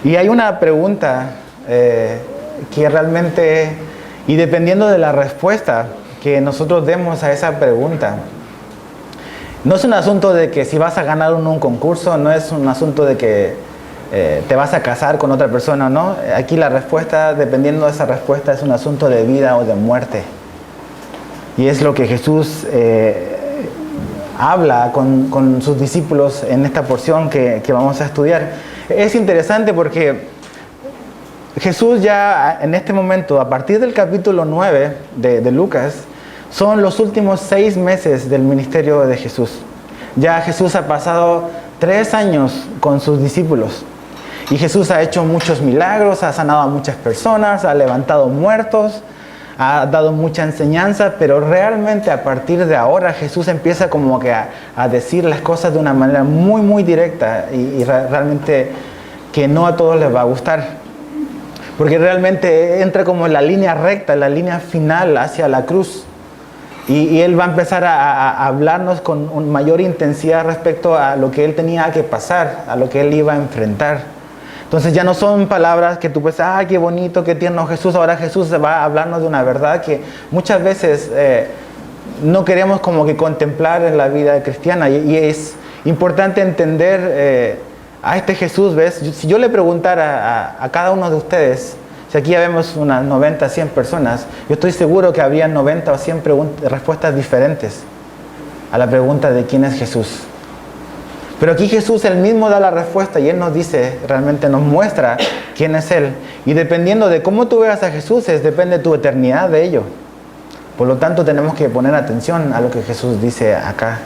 Y hay una pregunta que realmente, y dependiendo de la respuesta que nosotros demos a esa pregunta, no es un asunto de que si vas a ganar un concurso, no es un asunto de que te vas a casar con otra persona, ¿no? Aquí la respuesta, dependiendo de esa respuesta, es un asunto de vida o de muerte. Y es lo que Jesús habla con sus discípulos en esta porción que vamos a estudiar. Es interesante porque Jesús ya en este momento, a partir del capítulo 9 de Lucas, son los últimos 6 meses del ministerio de Jesús. Ya Jesús ha pasado 3 años con sus discípulos. Y Jesús ha hecho muchos milagros, ha sanado a muchas personas, ha levantado muertos, ha dado mucha enseñanza, pero realmente a partir de ahora Jesús empieza como que a decir las cosas de una manera muy, muy directa y realmente que no a todos les va a gustar. Porque realmente entra como en la línea recta, en la línea final hacia la cruz. Y Él va a empezar a hablarnos con mayor intensidad respecto a lo que Él tenía que pasar, a lo que Él iba a enfrentar. Entonces ya no son palabras que tú puedes, ¡ay, qué bonito, qué tierno Jesús! Ahora Jesús va a hablarnos de una verdad que muchas veces no queremos como que contemplar en la vida cristiana. Y es importante entender a este Jesús, ¿ves? Si yo le preguntara a cada uno de ustedes, si aquí ya vemos unas 90, 100 personas, yo estoy seguro que habría 90 o 100 respuestas diferentes a la pregunta de quién es Jesús. Pero aquí Jesús él mismo da la respuesta y Él nos dice, realmente nos muestra quién es Él. Y dependiendo de cómo tú veas a Jesús, depende tu eternidad de ello. Por lo tanto, tenemos que poner atención a lo que Jesús dice acá.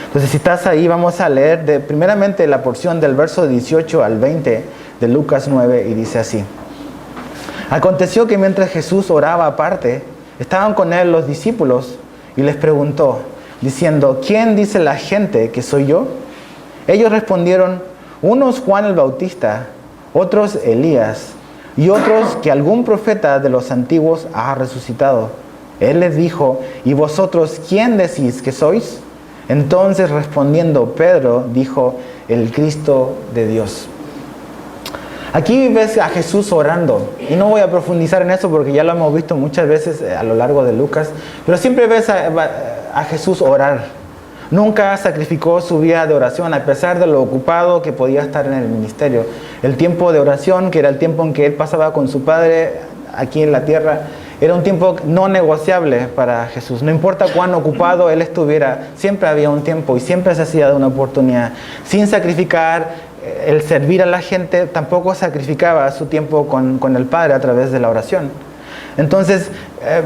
Entonces, si estás ahí, vamos a leer primeramente la porción del verso 18 al 20 de Lucas 9 y dice así. Aconteció que mientras Jesús oraba aparte, estaban con Él los discípulos y les preguntó, diciendo, ¿quién dice la gente que soy yo? Ellos respondieron, unos Juan el Bautista, otros Elías, y otros que algún profeta de los antiguos ha resucitado. Él les dijo, ¿y vosotros quién decís que sois? Entonces respondiendo Pedro dijo, el Cristo de Dios. Aquí ves a Jesús orando, y no voy a profundizar en eso porque ya lo hemos visto muchas veces a lo largo de Lucas, pero siempre ves a Jesús orar. Nunca sacrificó su vida de oración a pesar de lo ocupado que podía estar en el ministerio. El tiempo de oración, que era el tiempo en que Él pasaba con su Padre aquí en la tierra, era un tiempo no negociable para Jesús. No importa cuán ocupado Él estuviera, siempre había un tiempo y siempre se hacía de una oportunidad. Sin sacrificar el servir a la gente, tampoco sacrificaba su tiempo con el Padre a través de la oración. Entonces,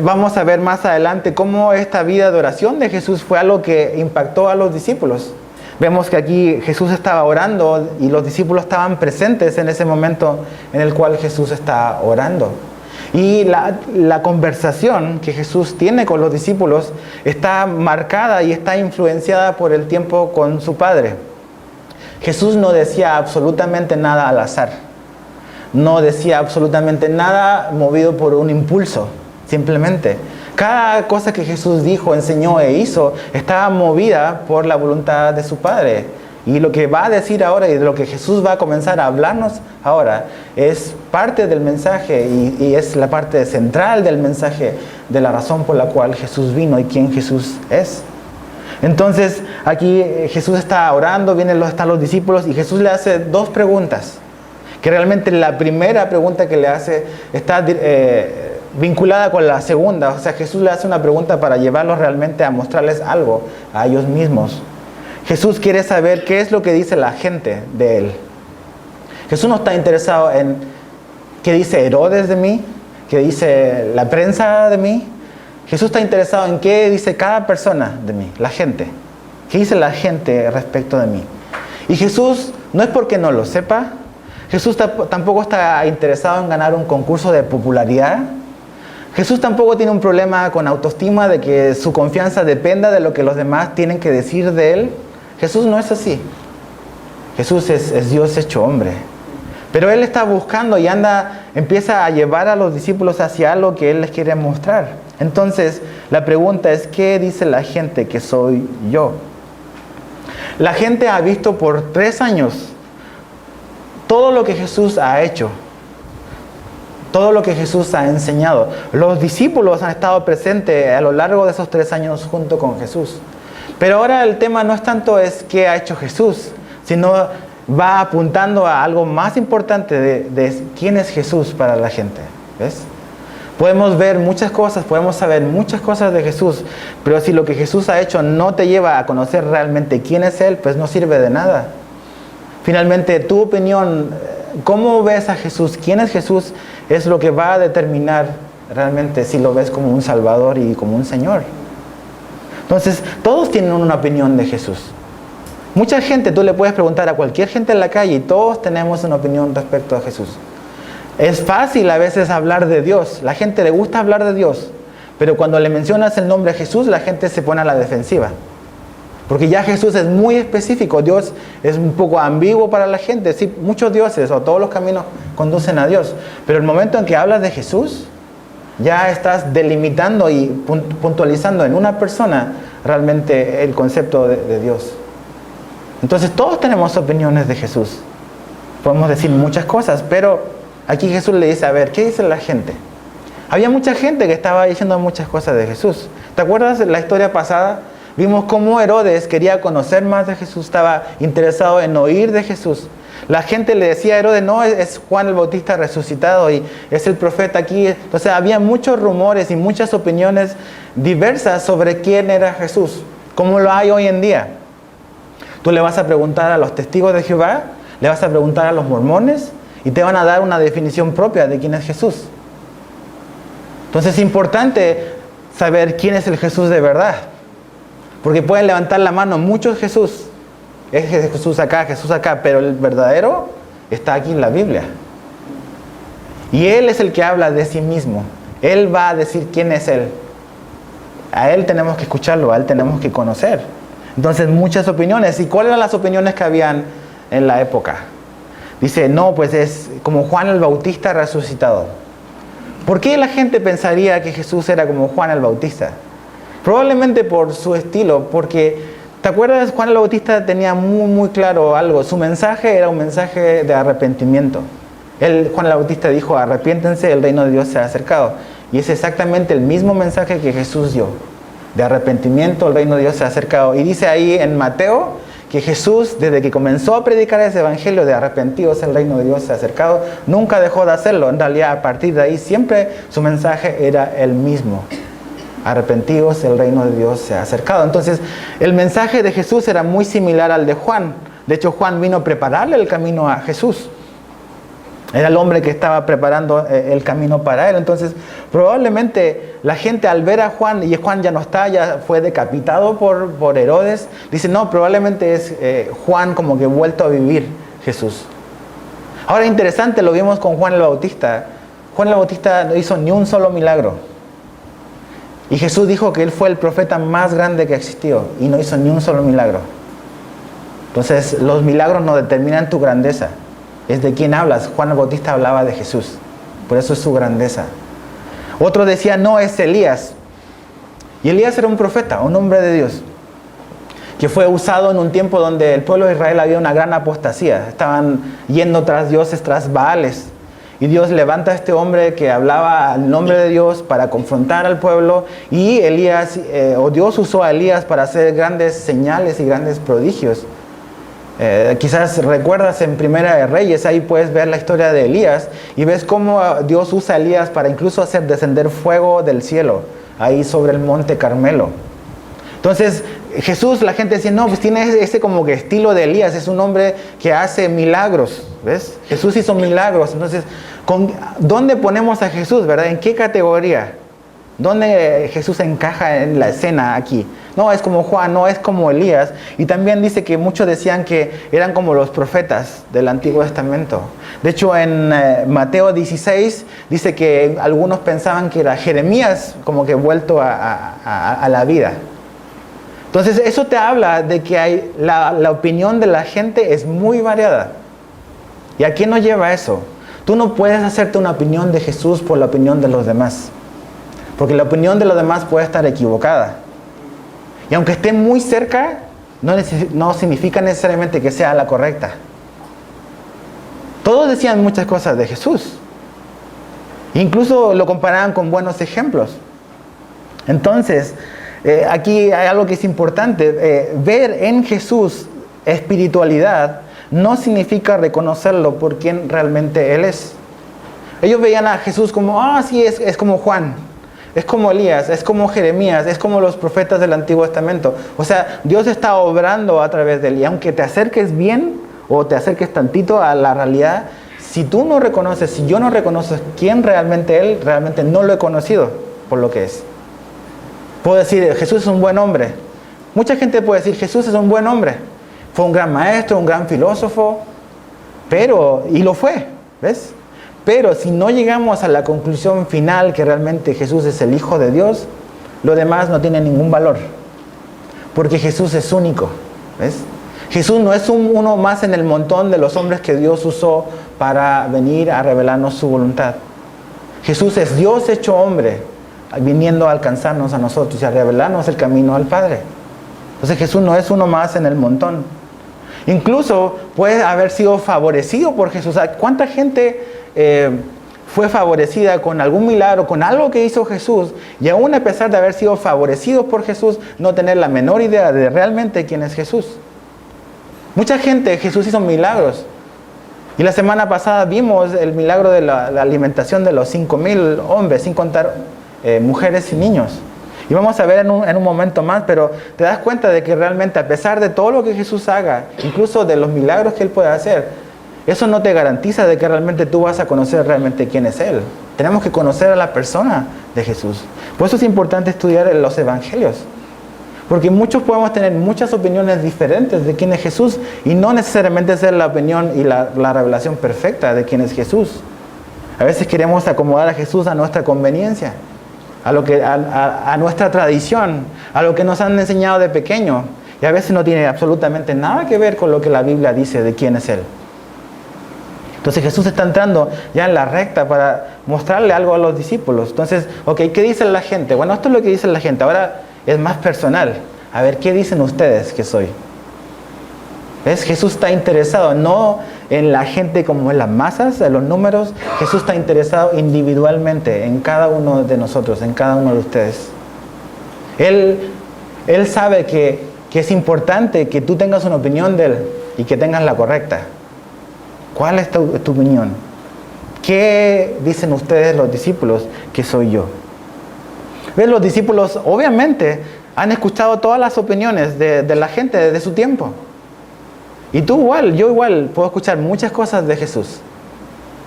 vamos a ver más adelante cómo esta vida de oración de Jesús fue algo que impactó a los discípulos. Vemos que aquí Jesús estaba orando y los discípulos estaban presentes en ese momento en el cual Jesús está orando. Y la conversación que Jesús tiene con los discípulos está marcada y está influenciada por el tiempo con su Padre. Jesús no decía absolutamente nada al azar. No decía absolutamente nada movido por un impulso, simplemente. Cada cosa que Jesús dijo, enseñó e hizo estaba movida por la voluntad de su Padre. Y lo que va a decir ahora y de lo que Jesús va a comenzar a hablarnos ahora es parte del mensaje y es la parte central del mensaje de la razón por la cual Jesús vino y quién Jesús es. Entonces aquí Jesús está orando, están los discípulos y Jesús le hace 2 preguntas. Que realmente la primera pregunta que le hace está vinculada con la segunda. O sea, Jesús le hace una pregunta para llevarlos realmente a mostrarles algo a ellos mismos. Jesús quiere saber qué es lo que dice la gente de Él. Jesús no está interesado en qué dice Herodes de mí, qué dice la prensa de mí. Jesús está interesado en qué dice cada persona de mí, la gente. ¿Qué dice la gente respecto de mí? Y Jesús no es porque no lo sepa. Jesús tampoco está interesado en ganar un concurso de popularidad. Jesús tampoco tiene un problema con autoestima de que su confianza dependa de lo que los demás tienen que decir de Él. Jesús no es así. Jesús es Dios hecho hombre. Pero Él está buscando y empieza a llevar a los discípulos hacia algo que Él les quiere mostrar. Entonces, la pregunta es, ¿qué dice la gente que soy yo? La gente ha visto por 3 años todo lo que Jesús ha hecho, todo lo que Jesús ha enseñado. Los discípulos han estado presentes a lo largo de esos 3 años junto con Jesús. Pero ahora el tema no es tanto qué ha hecho Jesús, sino va apuntando a algo más importante de quién es Jesús para la gente. ¿Ves? Podemos ver muchas cosas, podemos saber muchas cosas de Jesús, pero si lo que Jesús ha hecho no te lleva a conocer realmente quién es Él, pues no sirve de nada. Finalmente, tu opinión, cómo ves a Jesús, quién es Jesús, es lo que va a determinar realmente si lo ves como un Salvador y como un Señor. Entonces, todos tienen una opinión de Jesús. Mucha gente, tú le puedes preguntar a cualquier gente en la calle y todos tenemos una opinión respecto a Jesús. Es fácil a veces hablar de Dios, la gente le gusta hablar de Dios, pero cuando le mencionas el nombre de Jesús, la gente se pone a la defensiva. Porque ya Jesús es muy específico, Dios es un poco ambiguo para la gente. Sí, muchos dioses o todos los caminos conducen a Dios, pero el momento en que hablas de Jesús, ya estás delimitando y puntualizando en una persona realmente el concepto de Dios. Entonces todos tenemos opiniones de Jesús. Podemos decir muchas cosas, pero aquí Jesús le dice, a ver, ¿qué dice la gente? Había mucha gente que estaba diciendo muchas cosas de Jesús. ¿Te acuerdas de la historia pasada? Vimos cómo Herodes quería conocer más de Jesús, estaba interesado en oír de Jesús. La gente le decía a Herodes, no, es Juan el Bautista resucitado y es el profeta aquí. Entonces había muchos rumores y muchas opiniones diversas sobre quién era Jesús, como lo hay hoy en día. Tú le vas a preguntar a los testigos de Jehová, le vas a preguntar a los mormones y te van a dar una definición propia de quién es Jesús. Entonces es importante saber quién es el Jesús de verdad. Porque pueden levantar la mano muchos Jesús. Es Jesús acá, pero el verdadero está aquí en la Biblia. Y Él es el que habla de sí mismo. Él va a decir quién es Él. A Él tenemos que escucharlo, a Él tenemos que conocer. Entonces muchas opiniones. ¿Y cuáles eran las opiniones que habían en la época? Dice, no, pues es como Juan el Bautista resucitado. ¿Por qué la gente pensaría que Jesús era como Juan el Bautista? Probablemente por su estilo, porque, ¿te acuerdas? Juan el Bautista tenía muy claro algo. Su mensaje era un mensaje de arrepentimiento. Juan el Bautista dijo, arrepiéntense, el reino de Dios se ha acercado. Y es exactamente el mismo mensaje que Jesús dio. De arrepentimiento, el reino de Dios se ha acercado. Y dice ahí en Mateo que Jesús, desde que comenzó a predicar ese evangelio de arrepentidos, el reino de Dios se ha acercado, nunca dejó de hacerlo. En realidad, a partir de ahí, siempre su mensaje era el mismo. Arrepentidos, el reino de Dios se ha acercado. Entonces, el mensaje de Jesús era muy similar al de Juan. De hecho, Juan vino a prepararle el camino a Jesús. Era el hombre que estaba preparando el camino para él. Entonces, probablemente la gente al ver a Juan, y Juan ya no está, ya fue decapitado por Herodes, dice, no, probablemente es Juan como que vuelto a vivir Jesús. Ahora, interesante, lo vimos con Juan el Bautista. Juan el Bautista no hizo ni un solo milagro. Y Jesús dijo que él fue el profeta más grande que existió y no hizo ni un solo milagro. Entonces, los milagros no determinan tu grandeza. Es de quién hablas. Juan el Bautista hablaba de Jesús. Por eso es su grandeza. Otro decía, no, es Elías. Y Elías era un profeta, un hombre de Dios, que fue usado en un tiempo donde el pueblo de Israel había una gran apostasía. Estaban yendo tras dioses, tras Baales. Y Dios levanta a este hombre que hablaba al nombre de Dios para confrontar al pueblo. Y Dios usó a Elías para hacer grandes señales y grandes prodigios. Quizás recuerdas en Primera de Reyes, ahí puedes ver la historia de Elías y ves cómo Dios usa a Elías para incluso hacer descender fuego del cielo, ahí sobre el monte Carmelo. Entonces Jesús, la gente decía, no, pues tiene ese como que estilo de Elías, es un hombre que hace milagros, ¿ves? Jesús hizo milagros. Entonces, ¿dónde ponemos a Jesús, verdad? ¿En qué categoría? ¿Dónde Jesús encaja en la escena aquí? No es como Juan, no es como Elías. Y también dice que muchos decían que eran como los profetas del Antiguo Testamento. De hecho, en Mateo 16 dice que algunos pensaban que era Jeremías como que vuelto a la vida. Entonces eso te habla de que la opinión de la gente es muy variada. ¿Y a quién nos lleva eso? Tú no puedes hacerte una opinión de Jesús por la opinión de los demás. Porque la opinión de los demás puede estar equivocada. Y aunque esté muy cerca, no significa necesariamente que sea la correcta. todos decían muchas cosas de Jesús. Incluso lo comparaban con buenos ejemplos. Entonces, aquí hay algo que es importante. Ver en Jesús espiritualidad no significa reconocerlo por quien realmente Él es. Ellos veían a Jesús como, sí, es como Juan, es como Elías, es como Jeremías, es como los profetas del Antiguo Testamento. O sea, Dios está obrando a través de Él. Y aunque te acerques bien o te acerques tantito a la realidad, si tú no reconoces, si yo no reconozco quién realmente Él, realmente no lo he conocido por lo que es. Puedo decir, Jesús es un buen hombre. Mucha gente puede decir, Jesús es un buen hombre. Fue un gran maestro, un gran filósofo, y lo fue, ¿ves? Pero si no llegamos a la conclusión final que realmente Jesús es el Hijo de Dios, lo demás no tiene ningún valor. Porque Jesús es único, ¿ves? Jesús no es uno más en el montón de los hombres que Dios usó para venir a revelarnos su voluntad. Jesús es Dios hecho hombre, viniendo a alcanzarnos a nosotros y a revelarnos el camino al Padre. Entonces Jesús no es uno más en el montón. Incluso puede haber sido favorecido por Jesús. ¿Cuánta gente fue favorecida con algún milagro, con algo que hizo Jesús, y aún a pesar de haber sido favorecidos por Jesús, no tener la menor idea de realmente quién es Jesús? Mucha gente, Jesús hizo milagros. Y la semana pasada vimos el milagro de la alimentación de los 5,000 hombres, sin contar mujeres y niños. Y vamos a ver en un momento más, pero te das cuenta de que realmente a pesar de todo lo que Jesús haga, incluso de los milagros que Él puede hacer, eso no te garantiza de que realmente tú vas a conocer realmente quién es Él. Tenemos que conocer a la persona de Jesús. Por eso es importante estudiar los evangelios. Porque muchos podemos tener muchas opiniones diferentes de quién es Jesús y no necesariamente ser la opinión y la revelación perfecta de quién es Jesús. A veces queremos acomodar a Jesús a nuestra conveniencia, a nuestra tradición, a lo que nos han enseñado de pequeño. Y a veces no tiene absolutamente nada que ver con lo que la Biblia dice de quién es Él. Entonces Jesús está entrando ya en la recta para mostrarle algo a los discípulos. Entonces, ¿qué dice la gente? Bueno, esto es lo que dice la gente. Ahora es más personal. A ver, ¿qué dicen ustedes que soy? ¿Ves? Jesús está interesado no en la gente como en las masas, en los números. Jesús está interesado individualmente en cada uno de nosotros, en cada uno de ustedes. Él sabe que es importante que tú tengas una opinión de Él y que tengas la correcta. ¿Cuál es tu opinión? ¿Qué dicen ustedes los discípulos que soy yo? ¿Ves? Los discípulos obviamente han escuchado todas las opiniones de la gente de su tiempo. Y yo igual puedo escuchar muchas cosas de Jesús.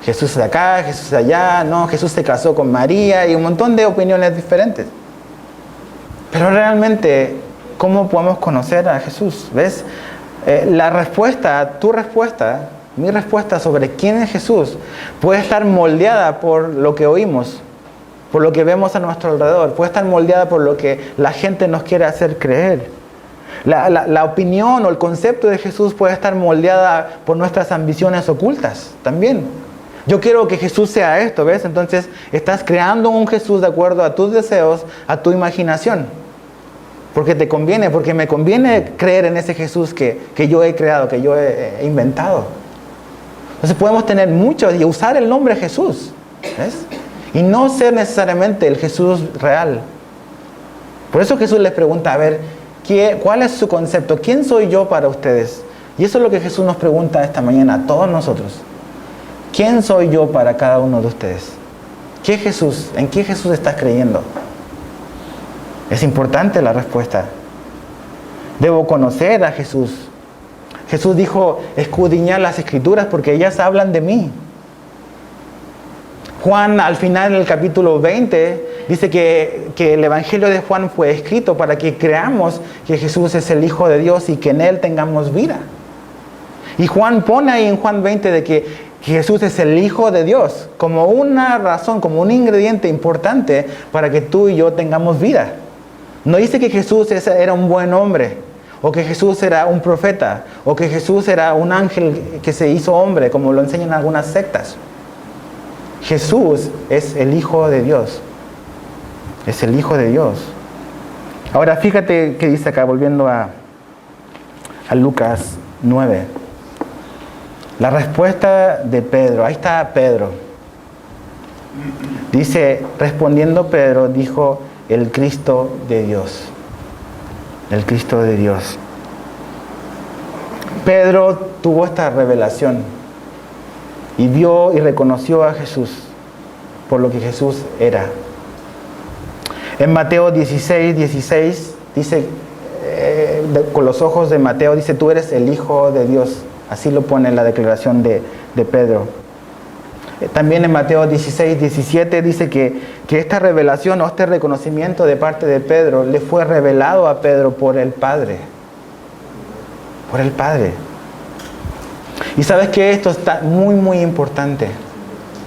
Jesús de acá, Jesús de allá, Jesús se casó con María y un montón de opiniones diferentes. Pero realmente, ¿cómo podemos conocer a Jesús? ¿Ves? Mi respuesta sobre quién es Jesús puede estar moldeada por lo que oímos, por lo que vemos a nuestro alrededor, puede estar moldeada por lo que la gente nos quiere hacer creer. La opinión o el concepto de Jesús puede estar moldeada por nuestras ambiciones ocultas también. Yo quiero que Jesús sea esto, ¿ves? Entonces estás creando un Jesús de acuerdo a tus deseos, a tu imaginación. Porque te conviene, porque me conviene creer en ese Jesús que yo he creado, que yo he inventado. Entonces podemos tener muchos y usar el nombre Jesús, ¿ves? Y no ser necesariamente el Jesús real. Por eso Jesús les pregunta, a ver, ¿cuál es su concepto? ¿Quién soy yo para ustedes? Y eso es lo que Jesús nos pregunta esta mañana a todos nosotros. ¿Quién soy yo para cada uno de ustedes? ¿En qué Jesús estás creyendo? Es importante la respuesta. Debo conocer a Jesús. Jesús dijo, escudriñad las Escrituras porque ellas hablan de mí. Juan, al final del capítulo 20, dice que el Evangelio de Juan fue escrito para que creamos que Jesús es el Hijo de Dios y que en Él tengamos vida. Y Juan pone ahí en Juan 20 de que Jesús es el Hijo de Dios como una razón, como un ingrediente importante para que tú y yo tengamos vida. No dice que Jesús era un buen hombre, o que Jesús era un profeta, o que Jesús era un ángel que se hizo hombre, como lo enseñan algunas sectas. Jesús es el Hijo de Dios. Es el Hijo de Dios. Ahora fíjate qué dice acá, volviendo a Lucas 9. La respuesta de Pedro, ahí está Pedro. Dice, respondiendo Pedro, dijo, el Cristo de Dios. El Cristo de Dios. Pedro tuvo esta revelación y vio y reconoció a Jesús por lo que Jesús era. En Mateo 16 dice, con los ojos de Mateo, dice, tú eres el Hijo de Dios. Así lo pone en la declaración de Pedro. También en Mateo 17 dice que esta revelación o este reconocimiento de parte de Pedro le fue revelado a Pedro por el Padre. Por el Padre. Y sabes que esto está muy, muy importante.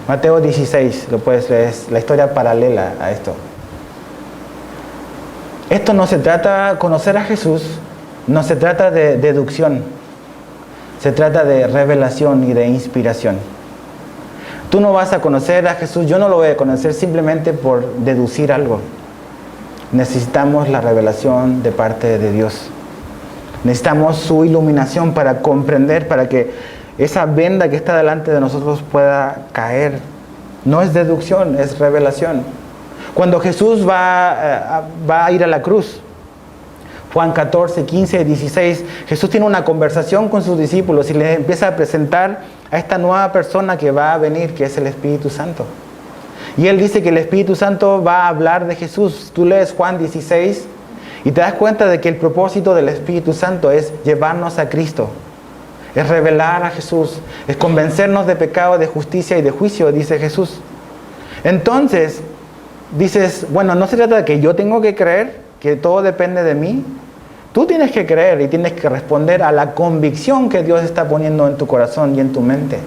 Mateo 16, lo puedes leer, es la historia paralela a esto. Esto no se trata de conocer a Jesús, no se trata de deducción, se trata de revelación y de inspiración. Tú no vas a conocer a Jesús, yo no lo voy a conocer simplemente por deducir algo. Necesitamos la revelación de parte de Dios. Necesitamos su iluminación para comprender, para que esa venda que está delante de nosotros pueda caer. No es deducción, es revelación. Cuando Jesús va a ir a la cruz, Juan 14, 15, 16, Jesús tiene una conversación con sus discípulos y les empieza a presentar a esta nueva persona que va a venir, que es el Espíritu Santo. Y Él dice que el Espíritu Santo va a hablar de Jesús. Tú lees Juan 16 y te das cuenta de que el propósito del Espíritu Santo es llevarnos a Cristo. Es revelar a Jesús, es convencernos de pecado, de justicia y de juicio, dice Jesús. Entonces, dices, bueno, no se trata de que yo tengo que creer, que todo depende de mí. Tú tienes que creer y tienes que responder a la convicción que Dios está poniendo en tu corazón y en tu mente.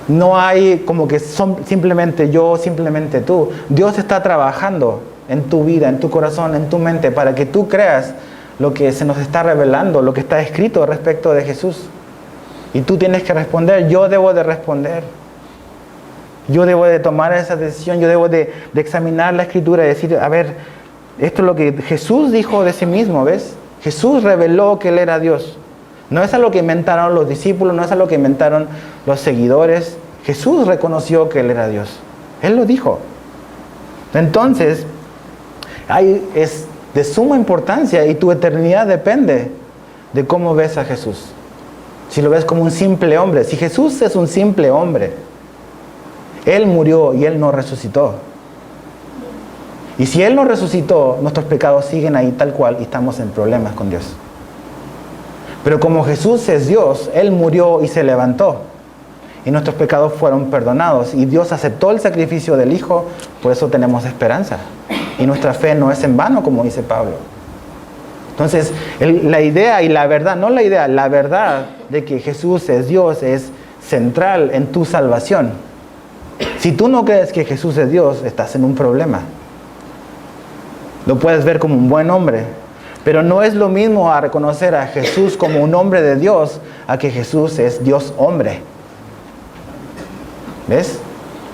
No hay como que simplemente yo, simplemente tú. Dios está trabajando en tu vida, en tu corazón, en tu mente, para que tú creas lo que se nos está revelando, lo que está escrito respecto de Jesús. Y tú tienes que responder, yo debo de responder. Yo debo de tomar esa decisión, yo debo de examinar la Escritura y decir, a ver, esto es lo que Jesús dijo de sí mismo, ¿ves? Jesús reveló que Él era Dios. No es algo que inventaron los discípulos, no es algo que inventaron los seguidores. Jesús reconoció que Él era Dios. Él lo dijo. Entonces, es de suma importancia y tu eternidad depende de cómo ves a Jesús. Si lo ves como un simple hombre. Si Jesús es un simple hombre, Él murió y Él no resucitó. Y si Él no resucitó, nuestros pecados siguen ahí tal cual y estamos en problemas con Dios. Pero como Jesús es Dios, Él murió y se levantó. Y nuestros pecados fueron perdonados. Y Dios aceptó el sacrificio del Hijo, por eso tenemos esperanza. Y nuestra fe no es en vano, como dice Pablo. Entonces, la idea y la verdad, no la idea, la verdad de que Jesús es Dios es central en tu salvación. Si tú no crees que Jesús es Dios, estás en un problema. Lo puedes ver como un buen hombre, pero no es lo mismo a reconocer a Jesús como un hombre de Dios a que Jesús es Dios hombre. ¿Ves?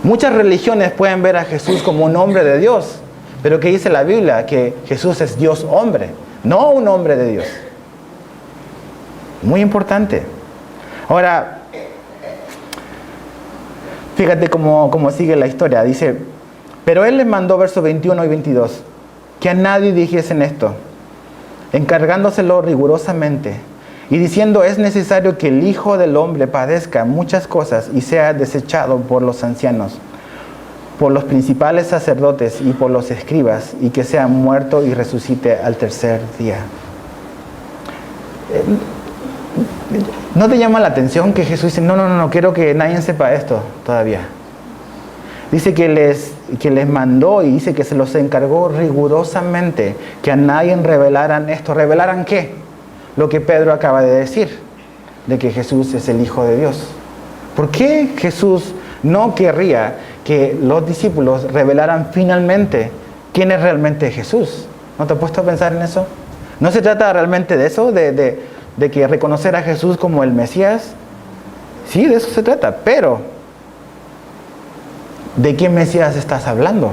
Muchas religiones pueden ver a Jesús como un hombre de Dios, pero ¿qué dice la Biblia? Que Jesús es Dios hombre, no un hombre de Dios. Muy importante. Ahora, fíjate cómo sigue la historia. Dice, pero Él les mandó, versos 21 y 22, que a nadie dijesen esto, encargándoselo rigurosamente, y diciendo, es necesario que el Hijo del Hombre padezca muchas cosas y sea desechado por los ancianos, por los principales sacerdotes y por los escribas, y que sea muerto y resucite al tercer día. ¿No te llama la atención que Jesús dice, no, quiero que nadie sepa esto todavía? Dice que les mandó y dice que se los encargó rigurosamente que a nadie revelaran esto. ¿Revelaran qué? Lo que Pedro acaba de decir, de que Jesús es el Hijo de Dios. ¿Por qué Jesús no querría que los discípulos revelaran finalmente quién es realmente Jesús? ¿No te has puesto a pensar en eso? ¿No se trata realmente de eso? De que reconocer a Jesús como el Mesías. Sí, de eso se trata, pero ¿de qué Mesías estás hablando?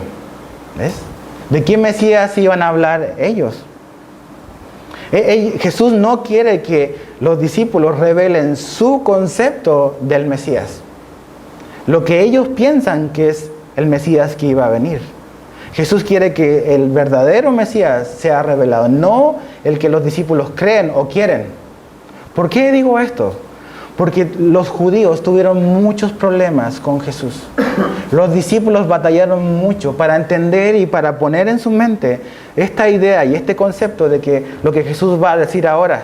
¿Ves? ¿De qué Mesías iban a hablar ellos? Jesús no quiere que los discípulos revelen su concepto del Mesías. Lo que ellos piensan que es el Mesías que iba a venir. Jesús quiere que el verdadero Mesías sea revelado, no el que los discípulos creen o quieren. ¿Por qué digo esto? Porque los judíos tuvieron muchos problemas con Jesús. Los discípulos batallaron mucho para entender y para poner en su mente esta idea y este concepto de que lo que Jesús va a decir ahora,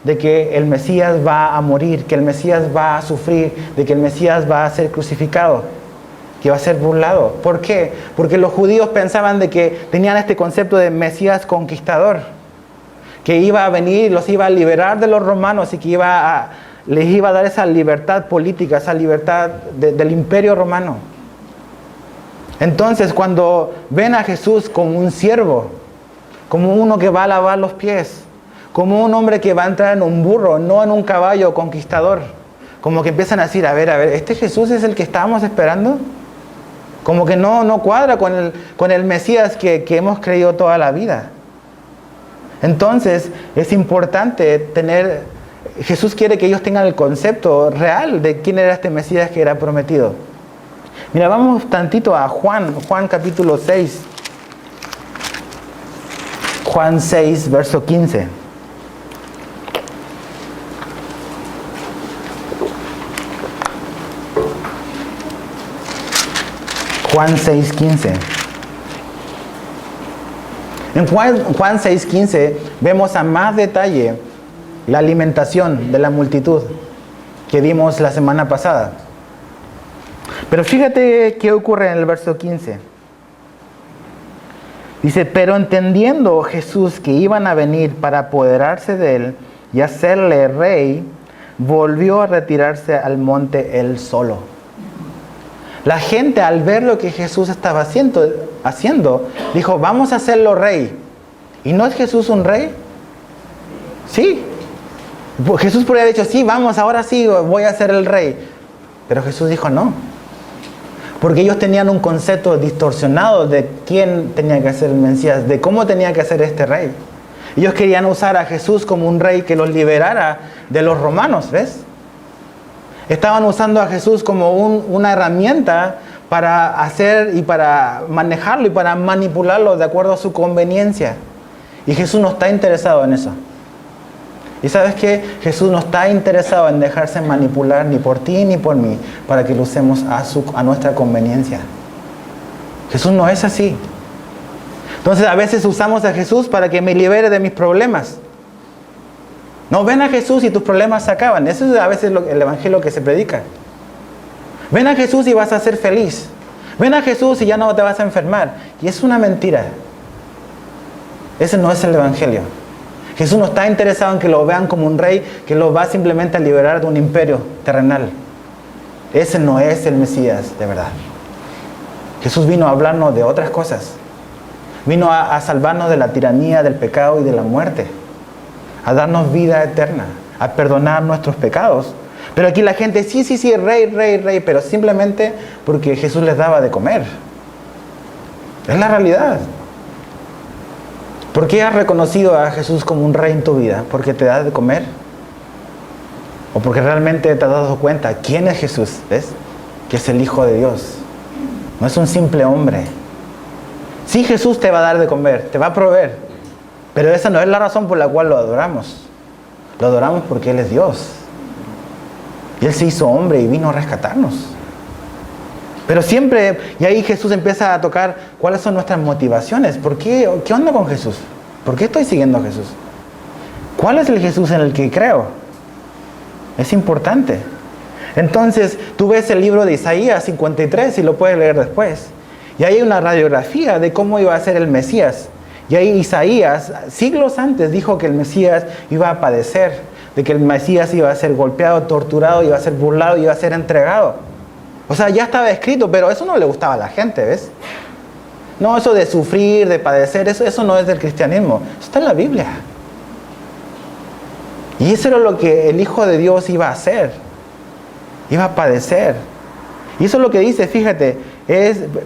de que el Mesías va a morir, que el Mesías va a sufrir, de que el Mesías va a ser crucificado, que va a ser burlado. ¿Por qué? Porque los judíos pensaban de que tenían este concepto de Mesías conquistador, que iba a venir y los iba a liberar de los romanos y que les iba a dar esa libertad política, esa libertad del imperio romano. Entonces, cuando ven a Jesús como un siervo, como uno que va a lavar los pies, como un hombre que va a entrar en un burro, no en un caballo conquistador, como que empiezan a decir, a ver, ¿este Jesús es el que estábamos esperando? Como que no cuadra con el Mesías que hemos creído toda la vida. Entonces, es importante Jesús quiere que ellos tengan el concepto real de quién era este Mesías que era prometido. Mira, vamos tantito a Juan capítulo 6. Juan 6, verso 15. Juan 6, 15. En Juan 6, 15 vemos a más detalle la alimentación de la multitud que vimos la semana pasada. Pero fíjate qué ocurre en el verso 15. Dice, pero entendiendo Jesús que iban a venir para apoderarse de él y hacerle rey, volvió a retirarse al monte él solo. La gente, al ver lo que Jesús estaba haciendo, dijo, vamos a hacerlo rey. ¿Y no es Jesús un rey? Sí. Jesús podría haber dicho, sí, vamos, ahora sí, voy a ser el rey. Pero Jesús dijo no. Porque ellos tenían un concepto distorsionado de quién tenía que ser el Mesías, de cómo tenía que ser este rey. Ellos querían usar a Jesús como un rey que los liberara de los romanos, ¿ves? Estaban usando a Jesús como una herramienta para hacer y para manejarlo y para manipularlo de acuerdo a su conveniencia. Y Jesús no está interesado en eso. Y ¿sabes qué? Jesús no está interesado en dejarse manipular ni por ti ni por mí para que lo usemos a nuestra conveniencia. Jesús no es así. Entonces a veces usamos a Jesús para que me libere de mis problemas. No, ven a Jesús y tus problemas se acaban. Eso es a veces el evangelio que se predica. Ven a Jesús y vas a ser feliz. Ven a Jesús y ya no te vas a enfermar. Y es una mentira. Ese no es el evangelio. Jesús no está interesado en que lo vean como un rey que los va simplemente a liberar de un imperio terrenal. Ese no es el Mesías de verdad. Jesús vino a hablarnos de otras cosas. Vino a salvarnos de la tiranía, del pecado y de la muerte. A darnos vida eterna, a perdonar nuestros pecados. Pero aquí la gente, sí, rey, pero simplemente porque Jesús les daba de comer. Es la realidad. ¿Por qué has reconocido a Jesús como un rey en tu vida? ¿Porque te da de comer? ¿O porque realmente te has dado cuenta quién es Jesús? ¿Ves? Que es el Hijo de Dios. No es un simple hombre. Sí, Jesús te va a dar de comer, te va a proveer. Pero esa no es la razón por la cual lo adoramos. Lo adoramos porque Él es Dios. Y Él se hizo hombre y vino a rescatarnos. Pero siempre, y ahí Jesús empieza a tocar cuáles son nuestras motivaciones. ¿Qué onda con Jesús? ¿Por qué estoy siguiendo a Jesús? ¿Cuál es el Jesús en el que creo? Es importante. Entonces, tú ves el libro de Isaías 53 y lo puedes leer después. Y ahí hay una radiografía de cómo iba a ser el Mesías. Y ahí Isaías, siglos antes, dijo que el Mesías iba a padecer, de que el Mesías iba a ser golpeado, torturado, iba a ser burlado, iba a ser entregado. O sea, ya estaba escrito, pero eso no le gustaba a la gente, ¿ves? No, eso de sufrir, de padecer, eso no es del cristianismo. Eso está en la Biblia. Y eso era lo que el Hijo de Dios iba a hacer. Iba a padecer. Y eso es lo que dice, fíjate,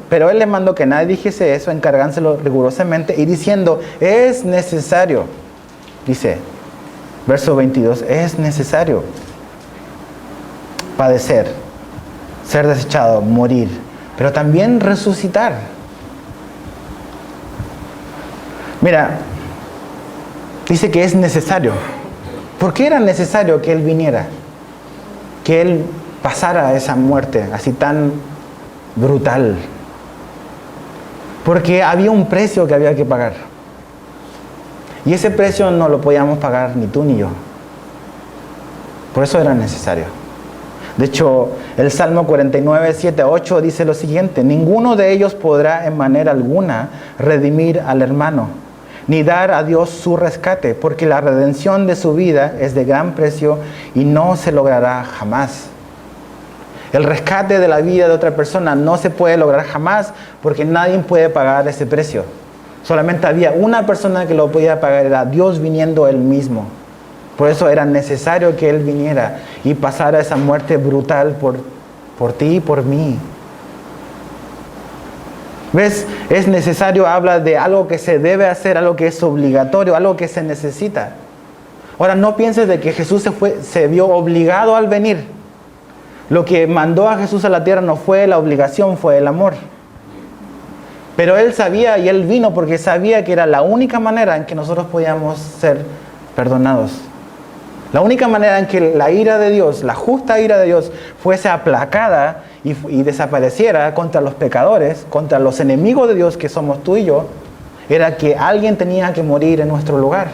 pero Él le mandó que nadie dijese eso, encargándoselo rigurosamente y diciendo, es necesario dice, verso 22, es necesario padecer, ser desechado, morir, pero también resucitar. Mira, dice que es necesario. ¿Por qué era necesario que Él viniera? Que Él pasara esa muerte así tan brutal. Porque había un precio que había que pagar. Y ese precio no lo podíamos pagar ni tú ni yo. Por eso era necesario. De hecho, el Salmo 49, 7, 8 dice lo siguiente: ninguno de ellos podrá en manera alguna redimir al hermano, ni dar a Dios su rescate, porque la redención de su vida es de gran precio y no se logrará jamás. El rescate de la vida de otra persona no se puede lograr jamás, porque nadie puede pagar ese precio. Solamente había una persona que lo podía pagar, era Dios viniendo Él mismo. Por eso era necesario que Él viniera y pasara esa muerte brutal por ti y por mí. ¿Ves? Es necesario, habla de algo que se debe hacer, algo que es obligatorio, algo que se necesita. Ahora, no pienses de que Jesús se vio obligado al venir. Lo que mandó a Jesús a la tierra no fue la obligación, fue el amor. Pero Él sabía y Él vino porque sabía que era la única manera en que nosotros podíamos ser perdonados. La única manera en que la ira de Dios, la justa ira de Dios, fuese aplacada y desapareciera contra los pecadores, contra los enemigos de Dios que somos tú y yo, era que alguien tenía que morir en nuestro lugar.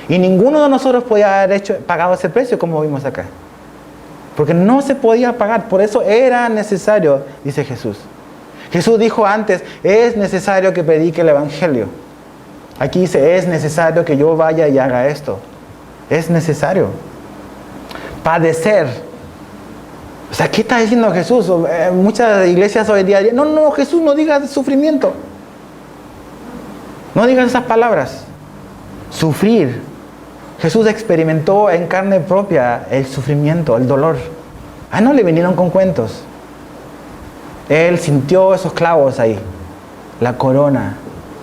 Y ninguno de nosotros podía haber pagado ese precio como vimos acá. Porque no se podía pagar, por eso era necesario, dice Jesús. Jesús dijo antes, es necesario que predique el Evangelio. Aquí dice, es necesario que yo vaya y haga esto. Es necesario padecer. O sea, ¿qué está diciendo Jesús? Muchas iglesias hoy en día dicen, no, Jesús, no digas sufrimiento. No digas esas palabras. Sufrir. Jesús experimentó en carne propia el sufrimiento, el dolor. No le vinieron con cuentos. Él sintió esos clavos ahí, la corona.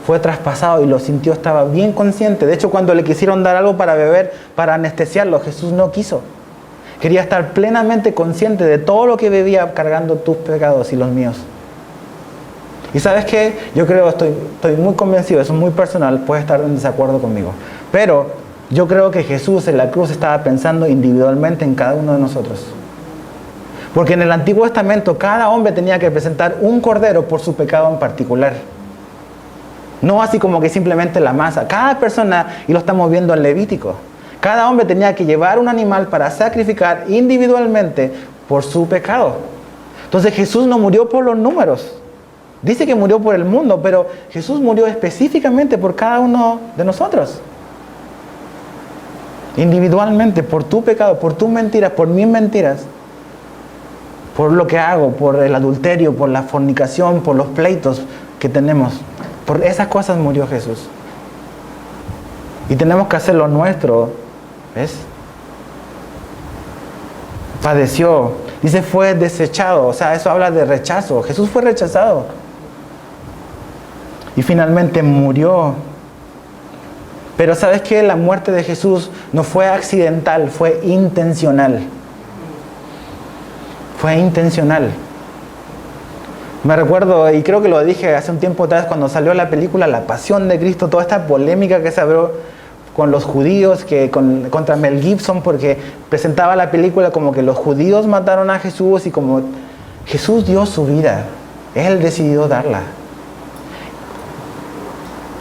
Fue traspasado y lo sintió, estaba bien consciente. De hecho, cuando le quisieron dar algo para beber, para anestesiarlo, Jesús no quiso. Quería estar plenamente consciente de todo lo que bebía, cargando tus pecados y los míos. Y ¿sabes qué? Yo creo, estoy muy convencido, eso es muy personal, puedes estar en desacuerdo conmigo. Pero yo creo que Jesús en la cruz estaba pensando individualmente en cada uno de nosotros. Porque en el Antiguo Testamento cada hombre tenía que presentar un cordero por su pecado en particular. No así como que simplemente la masa. Cada persona, y lo estamos viendo en Levítico, cada hombre tenía que llevar un animal para sacrificar individualmente por su pecado. Entonces Jesús no murió por los números. Dice que murió por el mundo, pero Jesús murió específicamente por cada uno de nosotros. Individualmente, por tu pecado, por tus mentiras, por mis mentiras. Por lo que hago, por el adulterio, por la fornicación, por los pleitos que tenemos. Por esas cosas murió Jesús. Y tenemos que hacer lo nuestro. ¿Ves? Padeció. Dice fue desechado. O sea, eso habla de rechazo. Jesús fue rechazado. Y finalmente murió. Pero ¿sabes qué? La muerte de Jesús no fue accidental, fue intencional. Fue intencional. Me recuerdo, y creo que lo dije hace un tiempo atrás, cuando salió la película La Pasión de Cristo, toda esta polémica que se abrió con los judíos, contra Mel Gibson, porque presentaba la película como que los judíos mataron a Jesús y como Jesús dio su vida. Él decidió darla.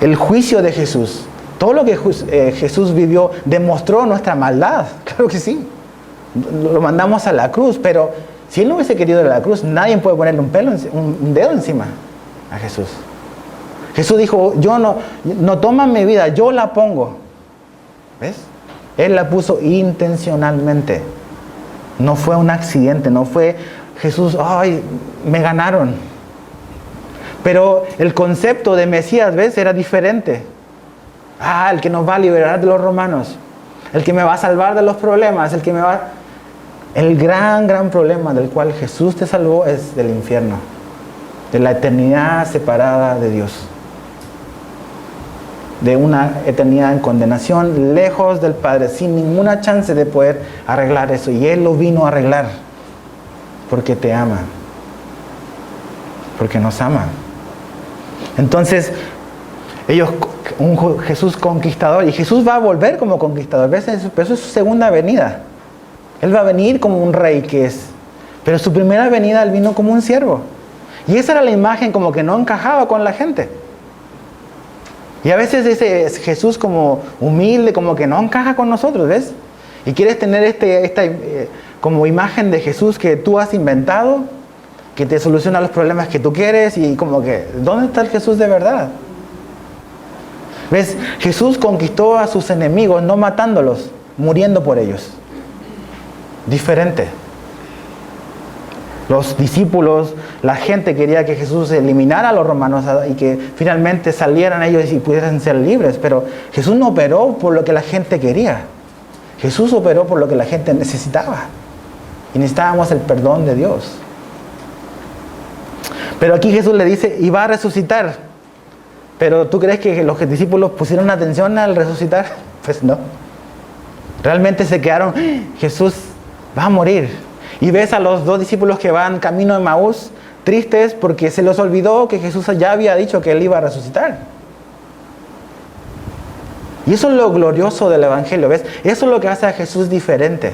El juicio de Jesús, todo lo que Jesús vivió, demostró nuestra maldad. Claro que sí. Lo mandamos a la cruz, pero si Él no hubiese querido ir a la cruz, nadie puede ponerle un dedo encima a Jesús. Jesús dijo, yo no toman mi vida, yo la pongo. ¿Ves? Él la puso intencionalmente. No fue un accidente, no fue Jesús, ay, me ganaron. Pero el concepto de Mesías, ¿ves? Era diferente. El que nos va a liberar de los romanos. El que me va a salvar de los problemas, el que me va... El gran problema del cual Jesús te salvó es del infierno, de la eternidad separada de Dios. de una eternidad en condenación, lejos del Padre, sin ninguna chance de poder arreglar eso. Y Él lo vino a arreglar porque te ama, porque nos ama. Entonces, un Jesús conquistador, y Jesús va a volver como conquistador, ¿ves? Pero eso es su segunda venida. Él va a venir como un rey que es, pero su primera venida Él vino como un siervo. Y esa era la imagen como que no encajaba con la gente. Y a veces ese es Jesús como humilde, como que no encaja con nosotros, ¿ves? Y quieres tener esta como imagen de Jesús que tú has inventado, que te soluciona los problemas que tú quieres, y como que, ¿dónde está el Jesús de verdad? ¿Ves? Jesús conquistó a sus enemigos no matándolos, muriendo por ellos. Diferente. Los discípulos, la gente quería que Jesús eliminara a los romanos y que finalmente salieran ellos y pudieran ser libres. Pero Jesús no operó por lo que la gente quería. Jesús operó por lo que la gente necesitaba. Y necesitábamos el perdón de Dios. Pero aquí Jesús le dice, y va a resucitar. Pero ¿tú crees que los discípulos pusieron atención al resucitar? Pues no. Realmente se quedaron, Jesús va a morir. Y ves a los dos discípulos que van camino de Emaús, tristes porque se les olvidó que Jesús ya había dicho que Él iba a resucitar. Y eso es lo glorioso del Evangelio, ¿ves? Eso es lo que hace a Jesús diferente.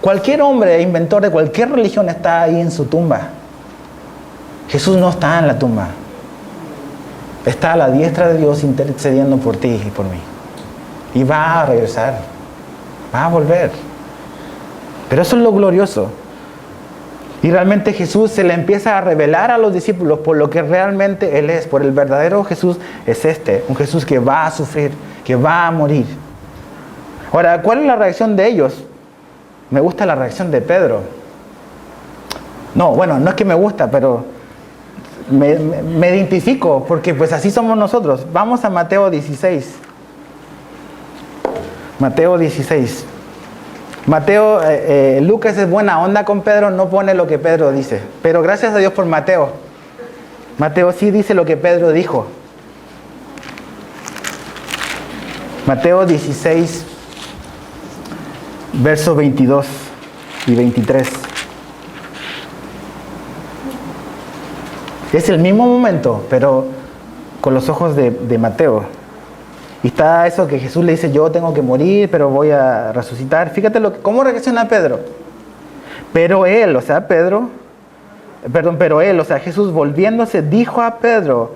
Cualquier hombre, inventor de cualquier religión está ahí en su tumba. Jesús no está en la tumba. Está a la diestra de Dios intercediendo por ti y por mí. Y va a regresar. Va a volver. Pero eso es lo glorioso. Y realmente Jesús se le empieza a revelar a los discípulos por lo que realmente Él es. Por el verdadero Jesús es un Jesús que va a sufrir, que va a morir. Ahora, ¿cuál es la reacción de ellos? Me gusta la reacción de Pedro. No, bueno, no es que me gusta, pero me identifico, porque pues así somos nosotros. Vamos a Mateo 16. Mateo 16. Lucas es buena onda con Pedro, no pone lo que Pedro dice. Pero gracias a Dios por Mateo. Mateo sí dice lo que Pedro dijo. Mateo 16, versos 22 y 23. Es el mismo momento, pero con los ojos de Mateo. Y está eso que Jesús le dice, yo tengo que morir, pero voy a resucitar. Fíjate cómo reacciona Pedro. Pero él, Jesús volviéndose dijo a Pedro,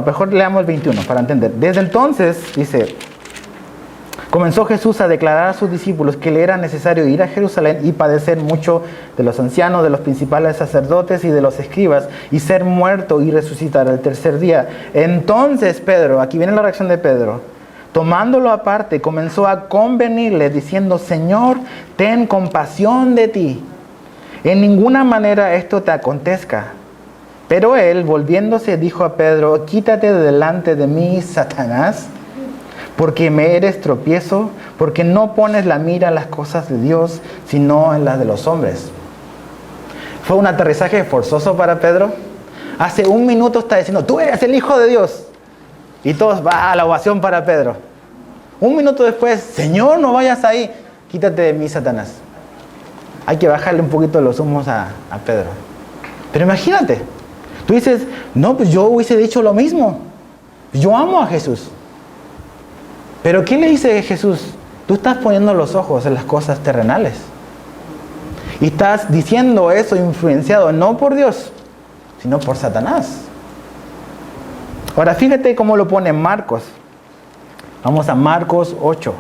mejor leamos el 21 para entender. Desde entonces, dice, comenzó Jesús a declarar a sus discípulos que le era necesario ir a Jerusalén y padecer mucho de los ancianos, de los principales sacerdotes y de los escribas, y ser muerto y resucitar al tercer día. Entonces Pedro, aquí viene la reacción de Pedro, tomándolo aparte, comenzó a convenirle diciendo, Señor, ten compasión de ti. En ninguna manera esto te acontezca. Pero él, volviéndose, dijo a Pedro, quítate de delante de mí, Satanás, porque me eres tropiezo, porque no pones la mira en las cosas de Dios, sino en las de los hombres. Fue un aterrizaje forzoso para Pedro. Hace un minuto está diciendo, tú eres el Hijo de Dios. Y todos, va a la ovación para Pedro. Un minuto después, Señor, no vayas ahí, quítate de mí, Satanás. Hay que bajarle un poquito los humos a Pedro. Pero imagínate, tú dices, no, pues yo hubiese dicho lo mismo. Yo amo a Jesús. Pero ¿qué le dice Jesús? Tú estás poniendo los ojos en las cosas terrenales. Y estás diciendo eso influenciado no por Dios, sino por Satanás. Ahora fíjate cómo lo pone Marcos. Vamos a Marcos 8.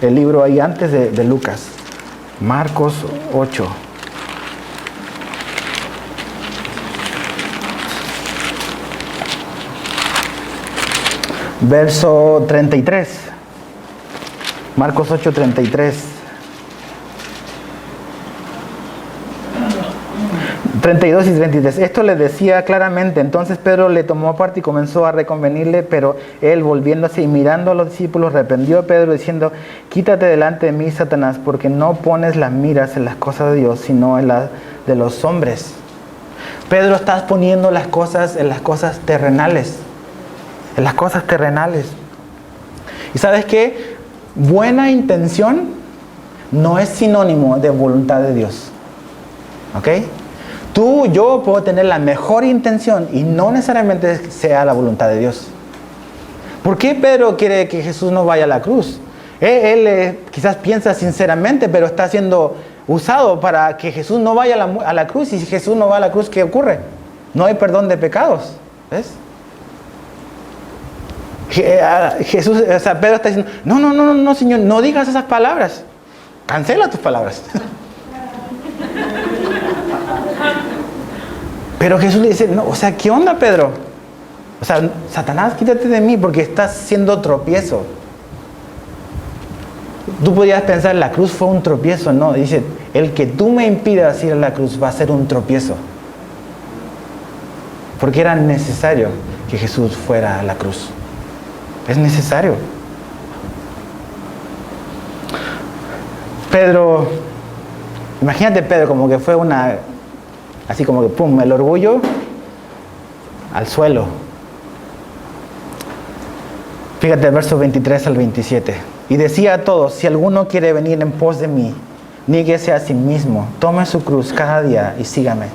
El libro ahí antes de Lucas. Marcos 8. Verso 33. Marcos 8, 33. 32 y 33. Esto le decía claramente. Entonces Pedro le tomó aparte y comenzó a reconvenirle, pero él, volviéndose y mirando a los discípulos, reprendió a Pedro diciendo, quítate delante de mí, Satanás, porque no pones las miras en las cosas de Dios, sino en las de los hombres. Pedro, estás poniendo las cosas en las cosas terrenales. en las cosas terrenales. ¿Y sabes qué? Buena intención no es sinónimo de voluntad de Dios. ¿Ok? Tú, yo puedo tener la mejor intención y no necesariamente sea la voluntad de Dios. ¿Por qué Pedro quiere que Jesús no vaya a la cruz? Él quizás piensa sinceramente, pero está siendo usado para que Jesús no vaya a la cruz. Y si Jesús no va a la cruz, ¿qué ocurre? No hay perdón de pecados. ¿Ves? Jesús, o sea, Pedro está diciendo, no, Señor, no digas esas palabras. Cancela tus palabras. Pero Jesús le dice, no, o sea, ¿qué onda, Pedro? O sea, Satanás, quítate de mí porque estás siendo tropiezo. Tú podrías pensar, la cruz fue un tropiezo. No, dice, el que tú me impidas ir a la cruz va a ser un tropiezo. Porque era necesario que Jesús fuera a la cruz. Es necesario. Pedro, imagínate Pedro como que fue así como que pum, el orgullo al suelo. Fíjate el verso 23 al 27. Y decía a todos, si alguno quiere venir en pos de mí, niéguese a sí mismo, tome su cruz cada día y sígame.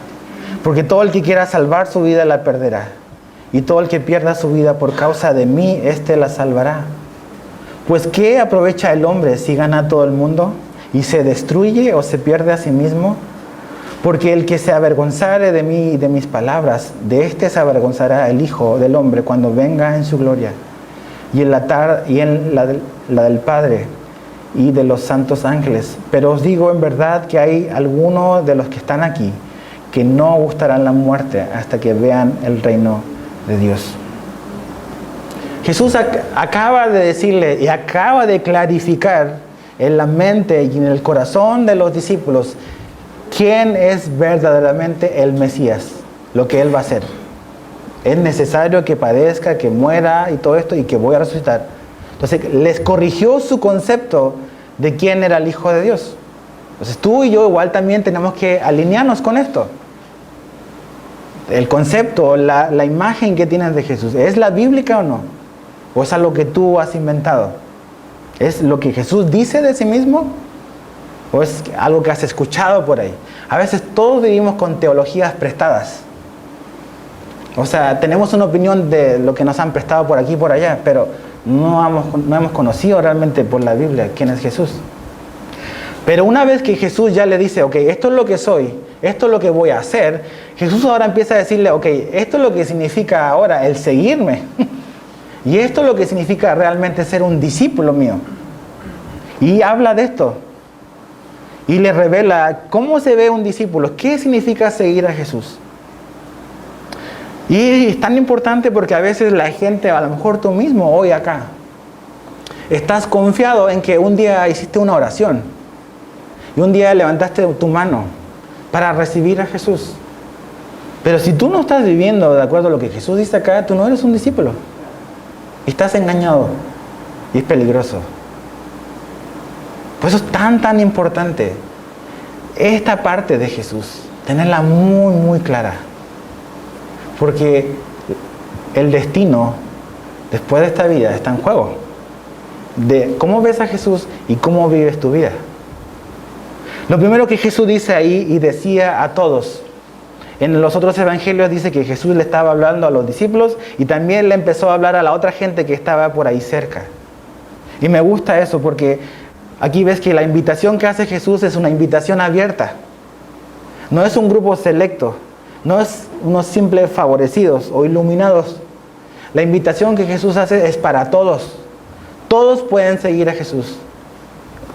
Porque todo el que quiera salvar su vida la perderá. Y todo el que pierda su vida por causa de mí, éste la salvará. Pues ¿qué aprovecha el hombre si gana todo el mundo y se destruye o se pierde a sí mismo? Porque el que se avergonzare de mí y de mis palabras, de éste se avergonzará el Hijo del Hombre cuando venga en su gloria. Y en la del Padre y de los santos ángeles. Pero os digo en verdad que hay algunos de los que están aquí que no gustarán la muerte hasta que vean el reino de Dios. Jesús acaba de decirle y acaba de clarificar en la mente y en el corazón de los discípulos quién es verdaderamente el Mesías, lo que Él va a hacer. Es necesario que padezca, que muera y todo esto y que voy a resucitar. Entonces les corrigió su concepto de quién era el Hijo de Dios. Entonces tú y yo igual también tenemos que alinearnos con esto. El concepto, la imagen que tienes de Jesús, ¿es la bíblica o no? ¿O es algo que tú has inventado? ¿Es lo que Jesús dice de sí mismo? ¿O es algo que has escuchado por ahí? A veces todos vivimos con teologías prestadas. O sea, tenemos una opinión de lo que nos han prestado por aquí y por allá, pero no hemos conocido realmente por la Biblia quién es Jesús. Pero una vez que Jesús ya le dice, ok, esto es lo que soy, esto es lo que voy a hacer, Jesús ahora empieza a decirle, ok, esto es lo que significa ahora el seguirme. Y esto es lo que significa realmente ser un discípulo mío. Y habla de esto. Y le revela cómo se ve un discípulo, qué significa seguir a Jesús. Y es tan importante porque a veces la gente, a lo mejor tú mismo hoy acá, estás confiado en que un día hiciste una oración y un día levantaste tu mano para recibir a Jesús. Pero si tú no estás viviendo de acuerdo a lo que Jesús dice acá, tú no eres un discípulo. Estás engañado y es peligroso. Por eso es tan importante esta parte de Jesús, tenerla muy clara. Porque el destino después de esta vida está en juego. De cómo ves a Jesús y cómo vives tu vida. Lo primero que Jesús dice ahí y decía a todos. En los otros evangelios dice que Jesús le estaba hablando a los discípulos y también le empezó a hablar a la otra gente que estaba por ahí cerca. Y me gusta eso porque aquí ves que la invitación que hace Jesús es una invitación abierta. No es un grupo selecto. No es unos simples favorecidos o iluminados. La invitación que Jesús hace es para todos. Todos pueden seguir a Jesús.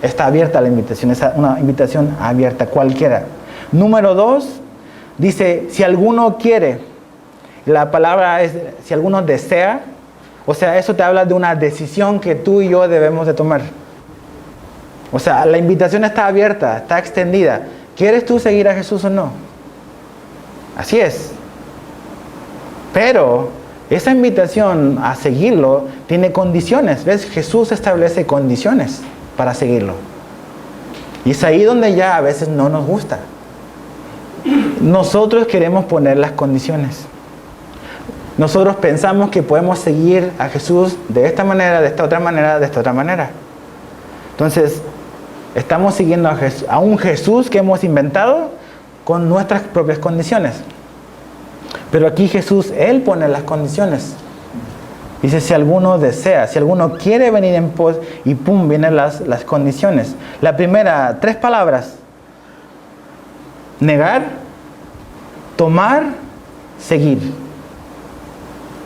Está abierta la invitación, es una invitación abierta, cualquiera. Número 2, dice, si alguno quiere, la palabra es, si alguno desea, o sea, eso te habla de una decisión que tú y yo debemos de tomar. O sea, la invitación está abierta, está extendida. ¿Quieres tú seguir a Jesús o no? Así es. Pero esa invitación a seguirlo tiene condiciones. ¿Ves? Jesús establece condiciones para seguirlo. Y es ahí donde ya a veces no nos gusta. Nosotros queremos poner las condiciones. Nosotros pensamos que podemos seguir a Jesús de esta manera, de esta otra manera, de esta otra manera. Entonces, estamos siguiendo a un Jesús que hemos inventado con nuestras propias condiciones. Pero aquí Jesús, Él pone las condiciones. Dice, si alguno desea, si alguno quiere venir en pos, y pum, vienen las condiciones. La primera, 3 palabras. Negar, tomar, seguir.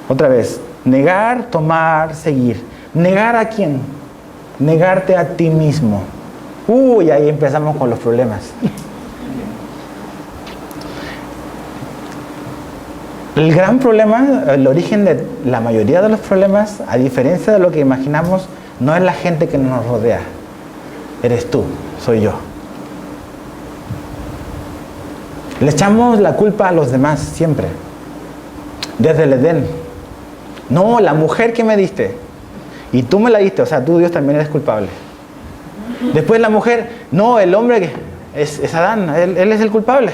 Otra vez, negar, tomar, seguir. ¿Negar a quién? Negarte a ti mismo. Uy, ahí empezamos con los problemas. El gran problema, el origen de la mayoría de los problemas, a diferencia de lo que imaginamos, no es la gente que nos rodea. Eres tú, soy yo. Le echamos la culpa a los demás siempre. Desde el Edén. No, la mujer que me diste. Y tú me la diste, o sea, tú, Dios, también eres culpable. Después la mujer, no, el hombre que es Adán, él es el culpable.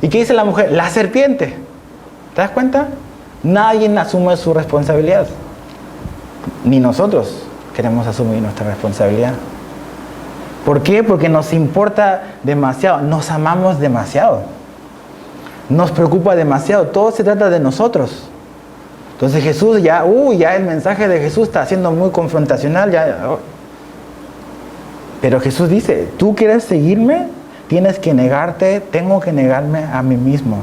¿Y qué dice la mujer? La serpiente. ¿Te das cuenta? Nadie asume su responsabilidad. Ni nosotros queremos asumir nuestra responsabilidad. ¿Por qué? Porque nos importa demasiado, nos amamos demasiado. Nos preocupa demasiado, todo se trata de nosotros. Entonces Jesús ya el mensaje de Jesús está siendo muy confrontacional. Pero Jesús dice, ¿tú quieres seguirme? Tienes que negarte, tengo que negarme a mí mismo.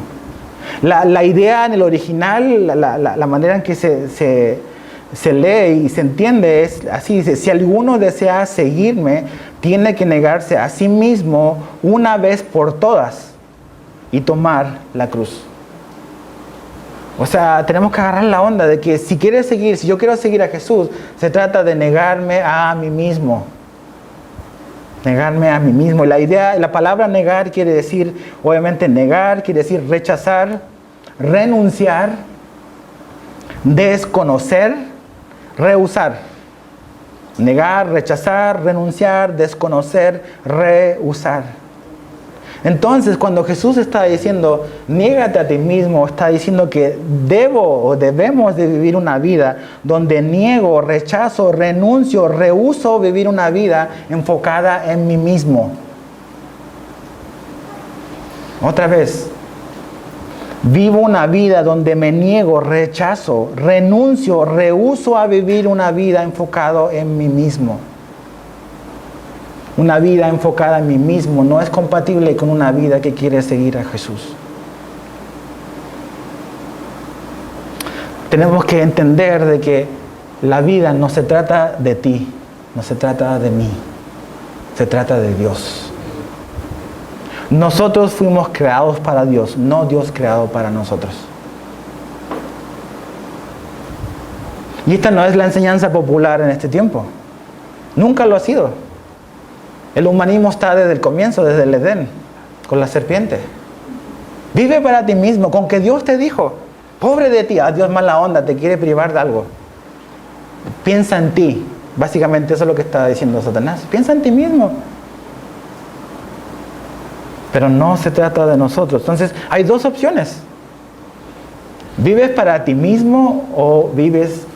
La idea en el original, la manera en que se lee y se entiende es así, dice, si alguno desea seguirme, tiene que negarse a sí mismo una vez por todas y tomar la cruz. O sea, tenemos que agarrar la onda de que si yo quiero seguir a Jesús, se trata de negarme a mí mismo. Negarme a mí mismo. La palabra negar quiere decir, obviamente negar, quiere decir rechazar, renunciar, desconocer, rehusar. Negar, rechazar, renunciar, desconocer, rehusar. Entonces, cuando Jesús está diciendo, niégate a ti mismo, está diciendo que debemos de vivir una vida donde niego, rechazo, renuncio, rehúso vivir una vida enfocada en mí mismo. Otra vez, vivo una vida donde me niego, rechazo, renuncio, rehúso a vivir una vida enfocada en mí mismo. Una vida enfocada en mí mismo no es compatible con una vida que quiere seguir a Jesús. Tenemos que entender de que la vida no se trata de ti, no se trata de mí, se trata de Dios. Nosotros fuimos creados para Dios, no Dios creado para nosotros. Y esta no es la enseñanza popular en este tiempo. Nunca lo ha sido. El humanismo está desde el comienzo, desde el Edén, con la serpiente. Vive para ti mismo, con que Dios te dijo, pobre de ti, Dios mala onda, te quiere privar de algo. Piensa en ti. Básicamente eso es lo que está diciendo Satanás. Piensa en ti mismo. Pero no se trata de nosotros. Entonces, hay 2 opciones. ¿Vives para ti mismo o vives,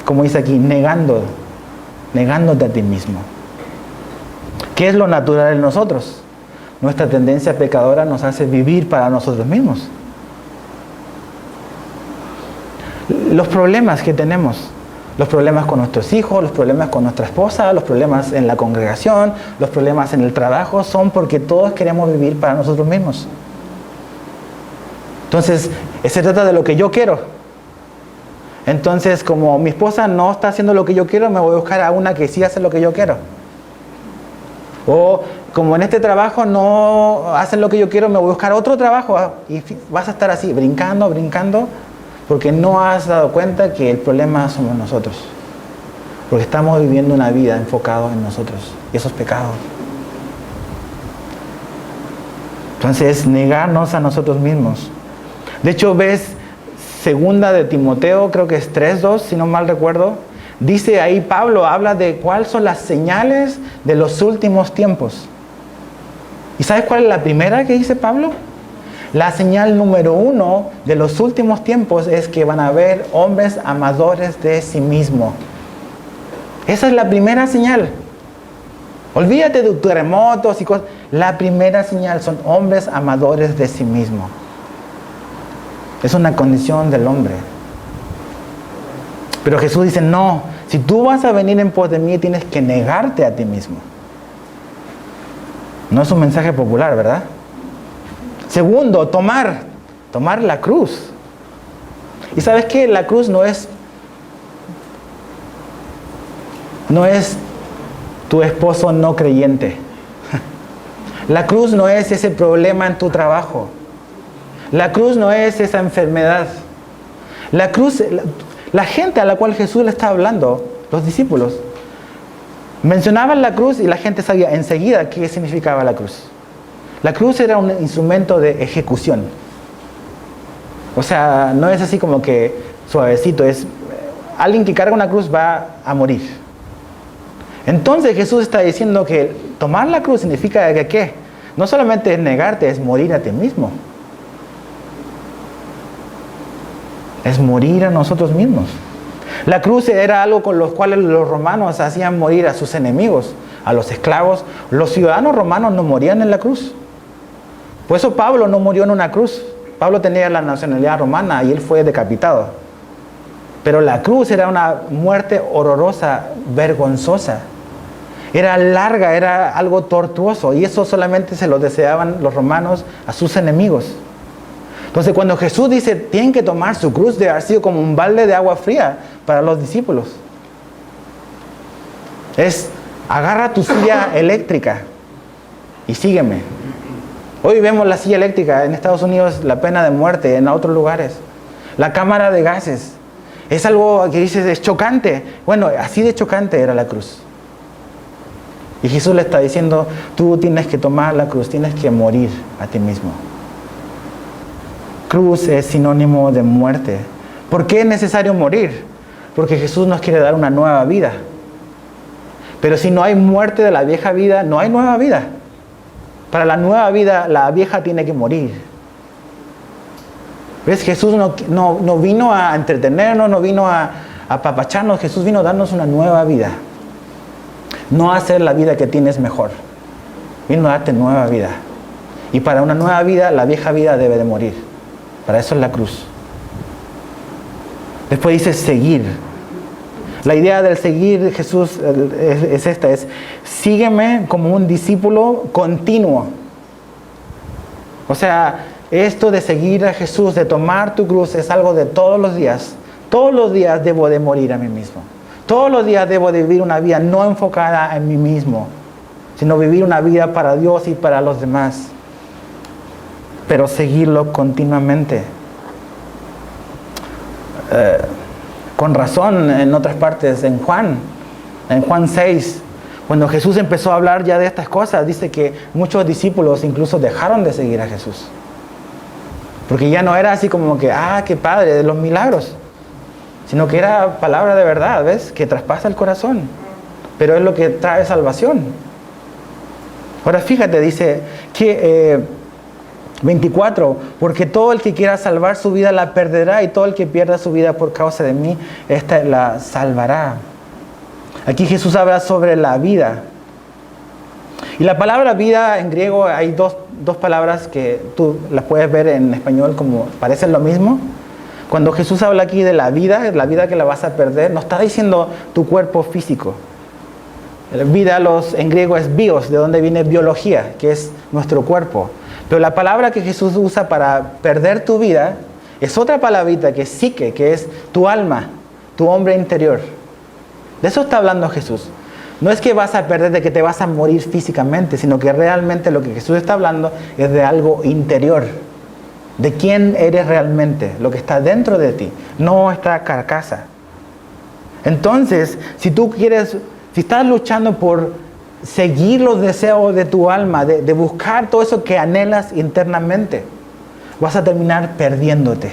como dice aquí, negándote a ti mismo? ¿Qué es lo natural en nosotros? Nuestra tendencia pecadora nos hace vivir para nosotros mismos. Los problemas que tenemos, los problemas con nuestros hijos, los problemas con nuestra esposa, los problemas en la congregación, los problemas en el trabajo, son porque todos queremos vivir para nosotros mismos. Entonces, se trata de lo que yo quiero. Entonces, como mi esposa no está haciendo lo que yo quiero, me voy a buscar a una que sí hace lo que yo quiero. O como en este trabajo no hacen lo que yo quiero, me voy a buscar otro trabajo. Y vas a estar así, brincando, porque no has dado cuenta que el problema somos nosotros. Porque estamos viviendo una vida enfocada en nosotros. Y eso es pecado. Entonces, negarnos a nosotros mismos. De hecho, ves segunda de Timoteo, creo que es 3:2, si no mal recuerdo. Dice ahí Pablo, habla de cuáles son las señales de los últimos tiempos. ¿Y sabes cuál es la primera que dice Pablo? La señal número 1 de los últimos tiempos es que van a haber hombres amadores de sí mismos. Esa es la primera señal. Olvídate de terremotos y cosas. La primera señal son hombres amadores de sí mismos. Es una condición del hombre. Pero Jesús dice, no, si tú vas a venir en pos de mí, tienes que negarte a ti mismo. No es un mensaje popular, ¿verdad? Segundo, tomar la cruz. Y ¿sabes qué? La cruz no es tu esposo no creyente. La cruz no es ese problema en tu trabajo. La cruz no es esa enfermedad. La cruz, la gente a la cual Jesús le está hablando, los discípulos, mencionaban la cruz y la gente sabía enseguida qué significaba la cruz. La cruz era un instrumento de ejecución. O sea, no es así como que suavecito, es alguien que carga una cruz va a morir. Entonces Jesús está diciendo que tomar la cruz significa que ¿qué? No solamente es negarte, es morir a ti mismo. Es morir a nosotros mismos. La cruz era algo con los cuales los romanos hacían morir a sus enemigos, a los esclavos. Los ciudadanos romanos no morían en la cruz. Por eso Pablo no murió en una cruz. Pablo tenía la nacionalidad romana y él fue decapitado. Pero la cruz era una muerte horrorosa, vergonzosa. Era larga, era algo tortuoso. Y eso solamente se lo deseaban los romanos a sus enemigos. Entonces cuando Jesús dice, tienen que tomar su cruz, debe haber sido como un balde de agua fría para los discípulos. Es, agarra tu silla eléctrica y sígueme. Hoy vemos la silla eléctrica en Estados Unidos, la pena de muerte, en otros lugares. La cámara de gases. Es algo que dices, es chocante. Bueno, así de chocante era la cruz. Y Jesús le está diciendo, tú tienes que tomar la cruz, tienes que morir a ti mismo. Cruz es sinónimo de muerte. ¿Por qué es necesario morir? Porque Jesús nos quiere dar una nueva vida. Pero si no hay muerte de la vieja vida, no hay nueva vida. Para la nueva vida, la vieja tiene que morir. ¿Ves? Jesús no vino a entretenernos, no vino a apapacharnos. Jesús vino a darnos una nueva vida. No a hacer la vida que tienes mejor. Vino a darte nueva vida. Y para una nueva vida, la vieja vida debe de morir. Para eso es la cruz. Después dice seguir. La idea del seguir Jesús es esta, es sígueme como un discípulo continuo. O sea, esto de seguir a Jesús, de tomar tu cruz, es algo de todos los días. Todos los días debo de morir a mí mismo. Todos los días debo de vivir una vida no enfocada en mí mismo, sino vivir una vida para Dios y para los demás. Pero seguirlo continuamente. Con razón, en otras partes, en Juan 6, cuando Jesús empezó a hablar ya de estas cosas, dice que muchos discípulos incluso dejaron de seguir a Jesús. Porque ya no era así como que, qué padre, de los milagros, sino que era palabra de verdad, ¿ves? Que traspasa el corazón, pero es lo que trae salvación. Ahora fíjate, dice que 24, porque todo el que quiera salvar su vida la perderá, y todo el que pierda su vida por causa de mí, esta la salvará. Aquí Jesús habla sobre la vida. Y la palabra vida en griego, hay dos palabras que tú las puedes ver en español como parecen lo mismo. Cuando Jesús habla aquí de la vida que la vas a perder, no está diciendo tu cuerpo físico. La vida en griego es bios, de donde viene biología, que es nuestro cuerpo. Pero la palabra que Jesús usa para perder tu vida es otra palabrita que es psique, que es tu alma, tu hombre interior. De eso está hablando Jesús. No es que vas a perder, de que te vas a morir físicamente, sino que realmente lo que Jesús está hablando es de algo interior. De quién eres realmente, lo que está dentro de ti, no esta carcasa. Entonces, si estás luchando por seguir los deseos de tu alma, de buscar todo eso que anhelas internamente, vas a terminar perdiéndote.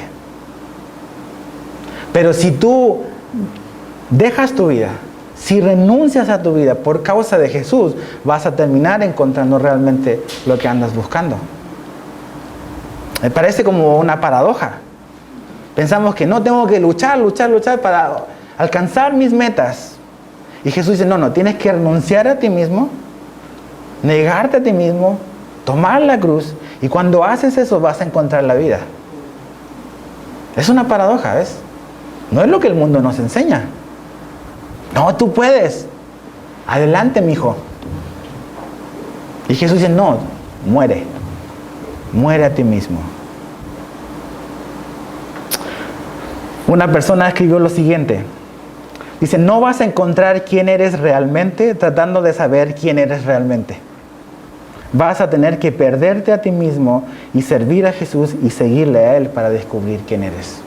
Pero si tú dejas tu vida, si renuncias a tu vida por causa de Jesús, vas a terminar encontrando realmente lo que andas buscando. Me parece como una paradoja. Pensamos que no, tengo que luchar para alcanzar mis metas. Y Jesús dice, no, tienes que renunciar a ti mismo, negarte a ti mismo, tomar la cruz, y cuando haces eso vas a encontrar la vida. Es una paradoja, ¿ves? No es lo que el mundo nos enseña. No, tú puedes. Adelante, mijo. Y Jesús dice, no, muere. Muere a ti mismo. Una persona escribió lo siguiente. Dice, no vas a encontrar quién eres realmente tratando de saber quién eres realmente. Vas a tener que perderte a ti mismo y servir a Jesús y seguirle a Él para descubrir quién eres.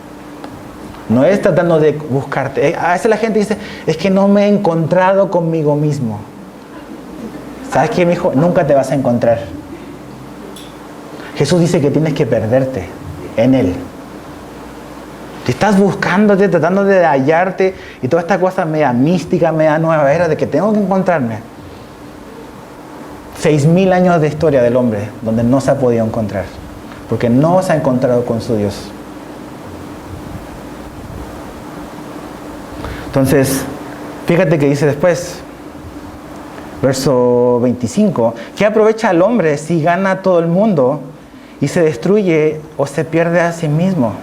No es tratando de buscarte. A veces la gente dice, es que no me he encontrado conmigo mismo. ¿Sabes qué, mijo? Nunca te vas a encontrar. Jesús dice que tienes que perderte en Él. Si estás buscándote, tratando de hallarte y toda esta cosa media mística, media nueva era de que tengo que encontrarme. 6,000 años de historia del hombre donde no se ha podido encontrar. Porque no se ha encontrado con su Dios. Entonces, fíjate que dice después, verso 25, ¿qué aprovecha el hombre si gana todo el mundo y se destruye o se pierde a sí mismo?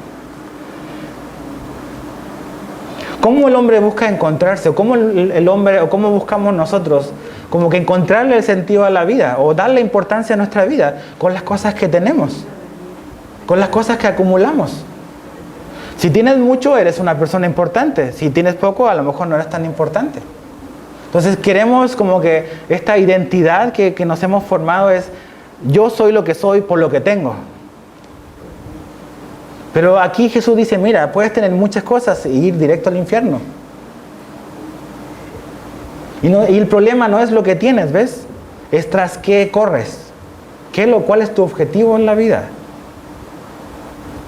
¿Cómo el hombre busca encontrarse? ¿O cómo el hombre, o cómo buscamos nosotros como que encontrarle el sentido a la vida o darle importancia a nuestra vida? Con las cosas que tenemos, con las cosas que acumulamos. Si tienes mucho, eres una persona importante. Si tienes poco, a lo mejor no eres tan importante. Entonces queremos como que esta identidad que nos hemos formado es, yo soy lo que soy por lo que tengo. Pero aquí Jesús dice, mira, puedes tener muchas cosas e ir directo al infierno. Y el problema no es lo que tienes, ¿ves? Es tras qué corres. ¿Cuál es tu objetivo en la vida?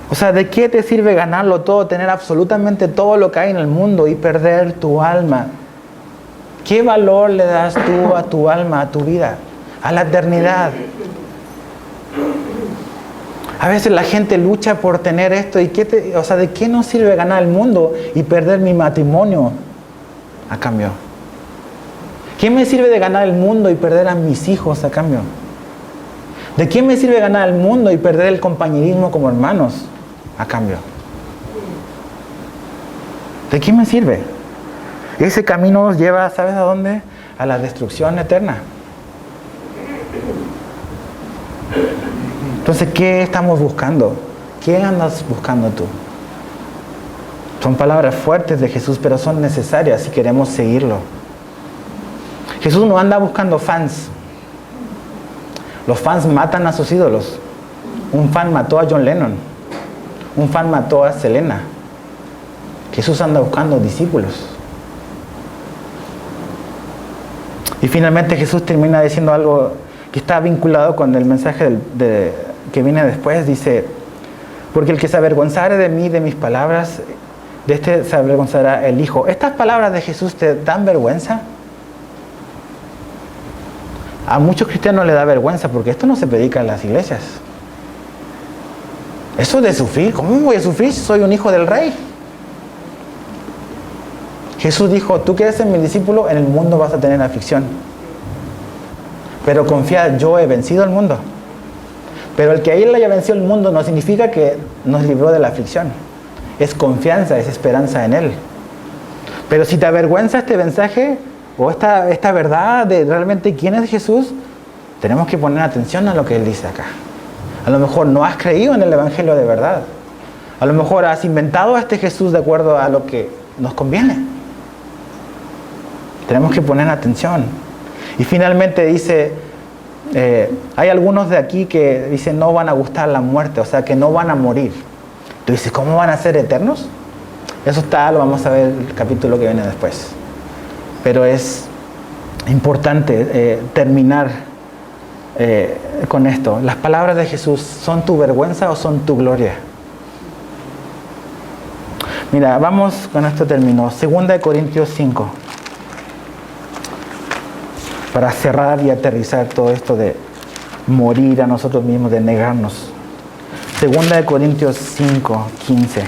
O sea, ¿de qué te sirve ganarlo todo, tener absolutamente todo lo que hay en el mundo y perder tu alma? ¿Qué valor le das tú a tu alma, a tu vida, a la eternidad? A veces la gente lucha por tener esto y ¿de qué nos sirve ganar el mundo y perder mi matrimonio a cambio? ¿Qué me sirve de ganar el mundo y perder a mis hijos a cambio? ¿De qué me sirve ganar el mundo y perder el compañerismo como hermanos a cambio? ¿De qué me sirve? Ese camino nos lleva, ¿sabes a dónde? A la destrucción eterna. Entonces, ¿qué estamos buscando? ¿Qué andas buscando tú? Son palabras fuertes de Jesús, pero son necesarias si queremos seguirlo. Jesús no anda buscando fans. Los fans matan a sus ídolos. Un fan mató a John Lennon. Un fan mató a Selena. Jesús anda buscando discípulos. Y finalmente Jesús termina diciendo algo que está vinculado con el mensaje que viene después. Dice, porque el que se avergonzare de mí, de mis palabras, de este se avergonzará el Hijo. ¿Estas palabras de Jesús te dan vergüenza? A muchos cristianos les da vergüenza porque esto no se predica en las iglesias. Eso de sufrir, ¿cómo voy a sufrir si soy un hijo del rey? Jesús dijo, tú que eres mi discípulo, en el mundo vas a tener aflicción. Pero confía, yo he vencido el mundo. Pero el que Él haya vencido el mundo no significa que nos libró de la aflicción. Es confianza, es esperanza en Él. Pero si te avergüenza este mensaje o esta verdad de realmente quién es Jesús, tenemos que poner atención a lo que Él dice acá. A lo mejor no has creído en el Evangelio de verdad. A lo mejor has inventado a este Jesús de acuerdo a lo que nos conviene. Tenemos que poner atención. Y finalmente dice, hay algunos de aquí que dicen no van a gustar la muerte, o sea que no van a morir. Tú dices, ¿cómo van a ser eternos? Eso lo vamos a ver en el capítulo que viene después. Pero es importante terminar con esto. Las palabras de Jesús, ¿son tu vergüenza o son tu gloria? Mira, vamos con esto terminó. 2 Corintios 5. Para cerrar y aterrizar todo esto de morir a nosotros mismos, de negarnos. Segunda de Corintios 5, 15.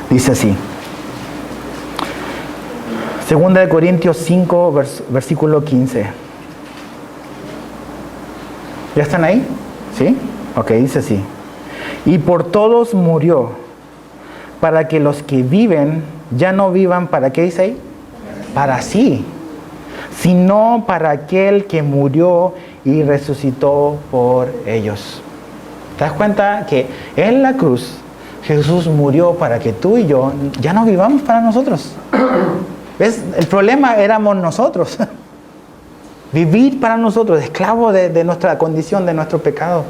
Dice así. Segunda de Corintios 5, versículo 15. ¿Ya están ahí? ¿Sí? Ok, dice así. Y por todos murió, para que los que viven ya no vivan, ¿para qué dice ahí? Para sí, sino para aquel que murió y resucitó por ellos. ¿Te das cuenta que en la cruz Jesús murió para que tú y yo ya no vivamos para nosotros? ¿Ves? El problema éramos nosotros. Vivir para nosotros, esclavos de nuestra condición, de nuestro pecado.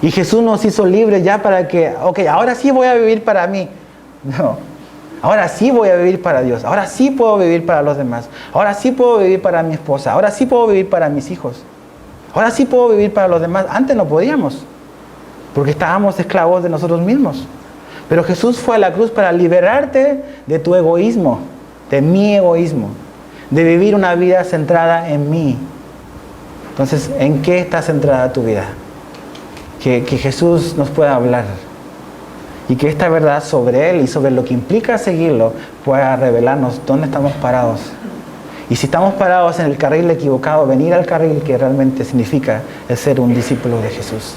Y Jesús nos hizo libres ya para que, ok, ahora sí voy a vivir para mí. No, ahora sí voy a vivir para Dios. Ahora sí puedo vivir para los demás. Ahora sí puedo vivir para mi esposa. Ahora sí puedo vivir para mis hijos. Ahora sí puedo vivir para los demás. Antes no podíamos, porque estábamos esclavos de nosotros mismos. Pero Jesús fue a la cruz para liberarte de tu egoísmo, de mi egoísmo, de vivir una vida centrada en mí. Entonces, ¿en qué está centrada tu vida? Que Jesús nos pueda hablar y que esta verdad sobre Él y sobre lo que implica seguirlo pueda revelarnos dónde estamos parados. Y si estamos parados en el carril equivocado, venir al carril que realmente significa el ser un discípulo de Jesús.